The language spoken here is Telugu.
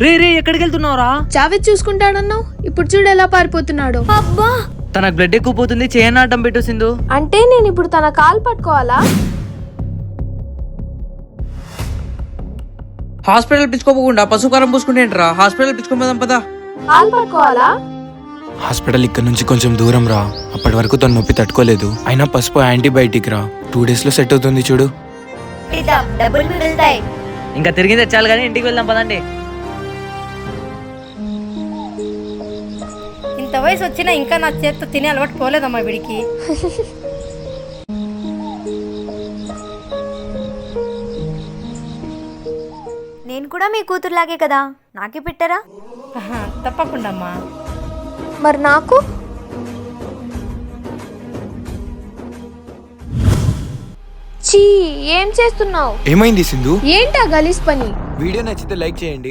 రే రే ఎక్కడికి వెళ్తున్నావురా? జావేద్ చూసుకుంటాడన్నావు, ఇప్పుడు చూడు ఎలా పారిపోతున్నాడు. అబ్బా తనకు బ్లడ్ ఎక్కువ పోతుంది, చేయని అడ్డం పెట్టు సింధు. అంటే నేను ఇప్పుడు తన కాలు పట్టుకోవాలా? హాస్పిటల్ పిచ్చుకోకుండా పశుకారం పూసుకుంటేంట్రా? హాస్పిటల్ పిచ్చుకోదాం పదా. కాలు పట్టుకోవాలా? హాస్పిటల్ ఇక్కడ నుంచి కొంచెం దూరం రా. అప్పటి వరకు తను నొప్పి తట్టుకోలేదు. అయినా పసుపు యాంటీబయాటిక్ రా, 2 days లో సెట్ అవుతుంది చూడు. డబ్బులు మిగులుతాయి. ఇంకా తిరిగి తెచ్చాలి కానీ ఇంటికి వెళ్దాం పదండి. ఇంత వయసు వచ్చినా ఇంకా నా చేత్తో తినే అలవాటు పోలేదమ్మా వీడికి. నేను కూడా మీ కూతురులాగే కదా, నాకే పెట్టరా? తప్పకుండా అమ్మా. మరి నాకు? చీ, ఏం చేస్తున్నావు? ఏమైంది సింధు? ఏంటా గలీజ్ పని? వీడియో నచ్చితే లైక్ చేయండి.